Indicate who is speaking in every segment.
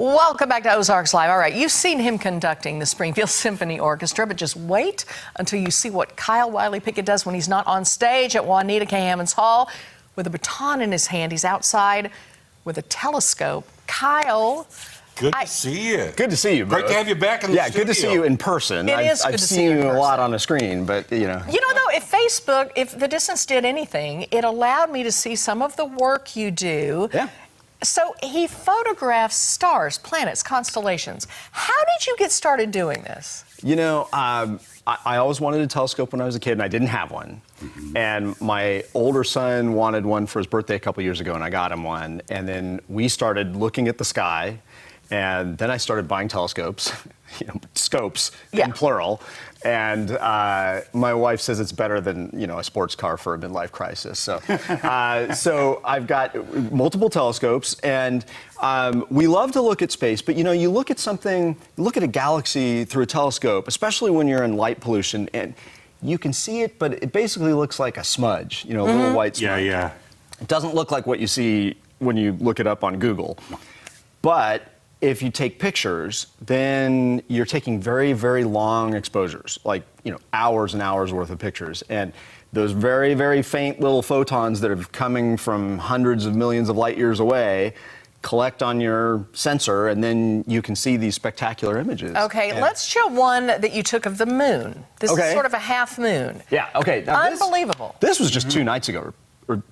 Speaker 1: Welcome back to Ozarks Live. All right, you've seen him conducting the Springfield Symphony Orchestra, but just wait until you see what Kyle Wiley Pickett does when he's not on stage at Juanita K. Hammond's Hall with a baton in his hand. He's outside with a telescope. Kyle.
Speaker 2: Good to see you.
Speaker 3: Good to see you, bro.
Speaker 2: Great to have you back in the studio.
Speaker 3: Yeah, good to see you in person.
Speaker 1: I've
Speaker 3: seen you a lot on a screen, but you know.
Speaker 1: You know, though, if The Distance did anything, it allowed me to see some of the work you do.
Speaker 3: Yeah.
Speaker 1: So he photographs stars, planets, constellations. How did you get started doing this?
Speaker 3: You know, I always wanted a telescope when I was a kid, and I didn't have one. And my older son wanted one for his birthday a couple years ago, and I got him one. And then we started looking at the sky, and then I started buying telescopes, scopes in plural. And my wife says it's better than, a sports car for a midlife crisis. So, so I've got multiple telescopes, and we love to look at space. But you look at a galaxy through a telescope, especially when you're in light pollution, and you can see it, but it basically looks like a smudge, a little white smudge.
Speaker 2: Yeah.
Speaker 3: It doesn't look like what you see when you look it up on Google. No. But if you take pictures, then you're taking very, very long exposures, like, hours and hours worth of pictures. And those very, very faint little photons that are coming from hundreds of millions of light years away collect on your sensor, and then you can see these spectacular images.
Speaker 1: Okay, let's show one that you took of the moon. This is sort of a half moon.
Speaker 3: Yeah, okay. Now
Speaker 1: unbelievable.
Speaker 3: This was just 2 nights ago.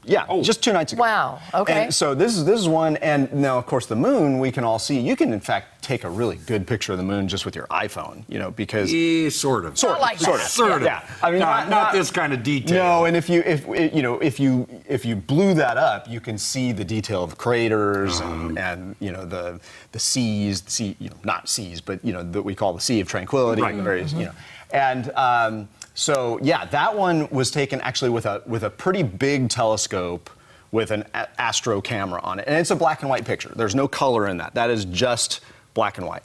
Speaker 3: Just 2 nights ago.
Speaker 1: Wow, okay.
Speaker 3: And so this is one, and now, of course, the moon, we can all see. You can, in fact, take a really good picture of the moon just with your iPhone, because...
Speaker 2: Sort of.
Speaker 1: Sort of.
Speaker 3: Yeah. I mean,
Speaker 2: not this kind of detail.
Speaker 3: No, and if you blew that up, you can see the detail of craters and the seas, not seas, but, that we call the Sea of Tranquility.
Speaker 2: Right.
Speaker 3: And the various, And... So yeah, that one was taken actually with a pretty big telescope with an astro camera on it, and it's a black and white picture. There's no color in that. That is just black and white.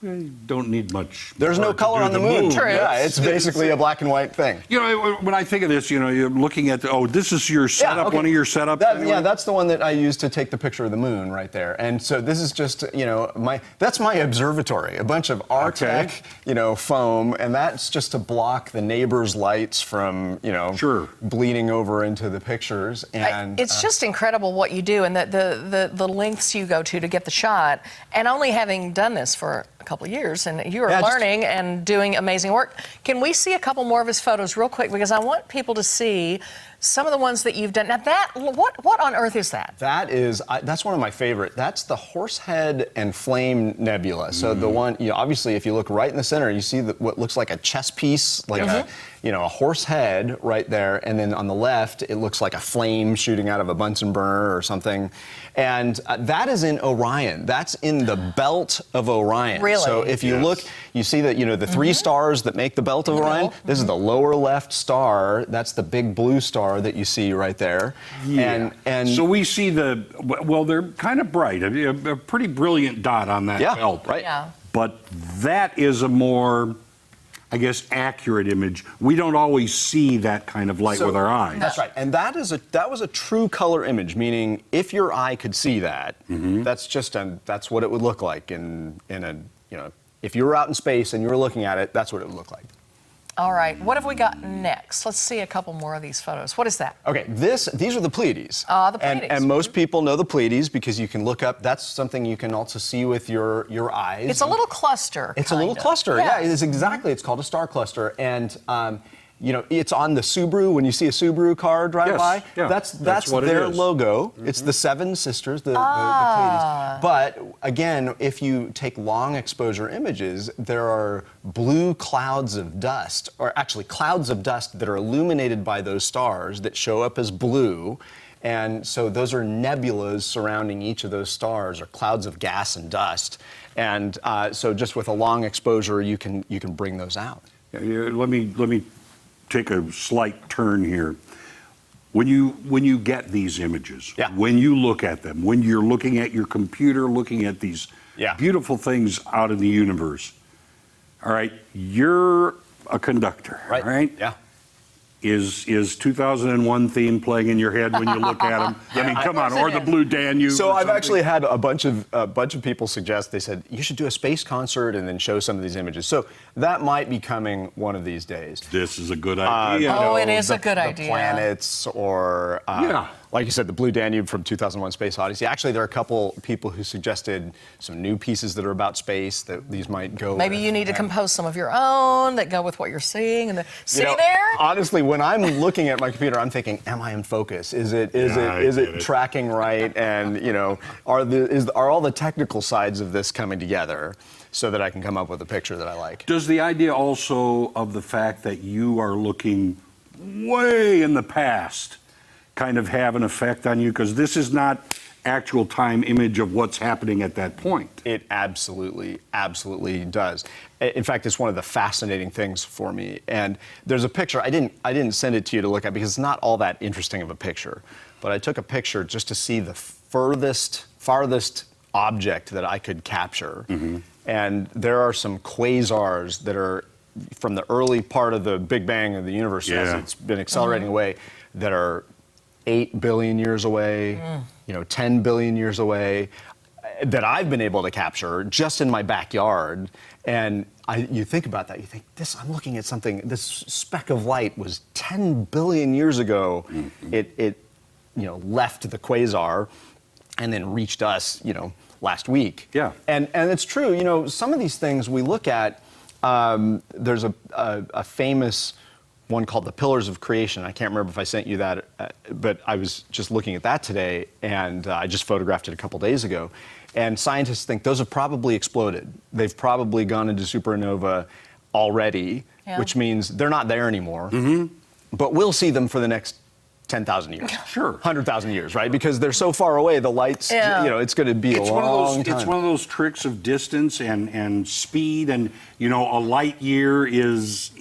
Speaker 2: You don't need much.
Speaker 3: There's no color on the moon.
Speaker 1: True.
Speaker 3: Yeah, it's basically a black and white thing.
Speaker 2: When I think of this, you're looking at this is your setup, one of your setups.
Speaker 3: Yeah, that's the one that I used to take the picture of the moon right there. And so this is just, that's my observatory, a bunch of Artec, foam, and that's just to block the neighbor's lights from, bleeding over into the pictures. And
Speaker 1: it's just incredible what you do and the lengths you go to get the shot. And only having done this for a couple of years, and you are learning and doing amazing work. Can we see a couple more of his photos real quick, because I want people to see some of the ones that you've done. Now what on earth is that?
Speaker 3: That's one of my favorite. That's the Horsehead and Flame Nebula. So the one, obviously if you look right in the center, you see what looks like a chess piece, like a horse head right there, and then on the left it looks like a flame shooting out of a Bunsen burner or something. And that is in Orion. That's in the belt of Orion.
Speaker 1: Really?
Speaker 3: So if you look, you see that the 3 stars that make the belt of Orion. This is the lower left star. That's the big blue star that you see right there.
Speaker 2: Yeah.
Speaker 3: And
Speaker 2: so we see they're kind of bright, a pretty brilliant dot on that belt.
Speaker 3: Right.
Speaker 1: Yeah.
Speaker 2: But that is a more, I guess, accurate image. We don't always see that kind of light with our eyes.
Speaker 3: That's right. And that was a true color image, meaning if your eye could see that, that's what it would look like if you were out in space and you were looking at it, that's what it would look like.
Speaker 1: All right, what have we got next? Let's see a couple more of these photos. What is that?
Speaker 3: Okay, these are the Pleiades.
Speaker 1: The Pleiades.
Speaker 3: And most people know the Pleiades because you can look up, that's something you can also see with your eyes.
Speaker 1: It's a little cluster.
Speaker 3: It's a little cluster, yeah, it is exactly. It's called a star cluster. And it's on the Subaru, when you see a Subaru car drive by, that's their logo. It's the 7 sisters, the Pleiades. But again, if you take long exposure images, there are blue clouds of dust, or actually clouds of dust that are illuminated by those stars that show up as blue. And so those are nebulas surrounding each of those stars, or clouds of gas and dust. And so just with a long exposure, you can bring those out.
Speaker 2: Let me take a slight turn here. When you get these images, when you look at them, when you're looking at your computer, looking at these beautiful things out in the universe, all right, you're a conductor,
Speaker 3: right?
Speaker 2: All right?
Speaker 3: Yeah.
Speaker 2: Is 2001 theme playing in your head when you look at them? I mean, come on, or the Blue Danube.
Speaker 3: So I've actually had a bunch of people suggest. They said you should do a space concert and then show some of these images. So that might be coming one of these days.
Speaker 2: This is a good idea.
Speaker 1: It is a good idea.
Speaker 3: The planets, or like you said, the Blue Danube from 2001: Space Odyssey. Actually, there are a couple people who suggested some new pieces that are about space that these might go.
Speaker 1: Maybe you need to compose some of your own that go with what you're seeing. And there.
Speaker 3: Honestly, when I'm looking at my computer, I'm thinking, am I in focus? Is it tracking right? And are all the technical sides of this coming together so that I can come up with a picture that I like?
Speaker 2: Does the idea also of the fact that you are looking way in the past kind of have an effect on you? Because this is not actual time image of what's happening at that point.
Speaker 3: It absolutely does. In fact, it's one of the fascinating things for me. And there's a picture, I didn't send it to you to look at because it's not all that interesting of a picture. But I took a picture just to see the farthest object that I could capture. Mm-hmm. And there are some quasars that are from the early part of the Big Bang of the universe as it's been accelerating away, that are 8 billion years away, 10 billion years away, that I've been able to capture just in my backyard. And you think about that, you think, I'm looking at something, this speck of light was 10 billion years ago. Mm-hmm. It left the quasar and then reached us, last week.
Speaker 2: Yeah.
Speaker 3: And it's true, some of these things we look at, there's a famous one called the Pillars of Creation. I can't remember if I sent you that, but I was just looking at that today, and I just photographed it a couple days ago. And scientists think those have probably exploded. They've probably gone into supernova already, which means they're not there anymore. Mm-hmm. But we'll see them for the next 10,000 years.
Speaker 2: Sure.
Speaker 3: 100,000 years, right? Because they're so far away, the light's, it's going to be a long time.
Speaker 2: It's one of those tricks of distance and speed, and, a light year is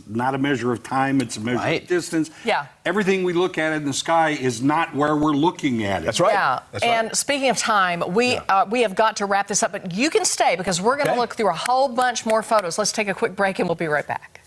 Speaker 2: not a measure of time, it's a measure of distance.
Speaker 1: Yeah.
Speaker 2: Everything we look at in the sky is not where we're looking at it.
Speaker 3: That's right.
Speaker 1: Yeah. And speaking of time, we have got to wrap this up, but you can stay because we're going to look through a whole bunch more photos. Let's take a quick break and we'll be right back.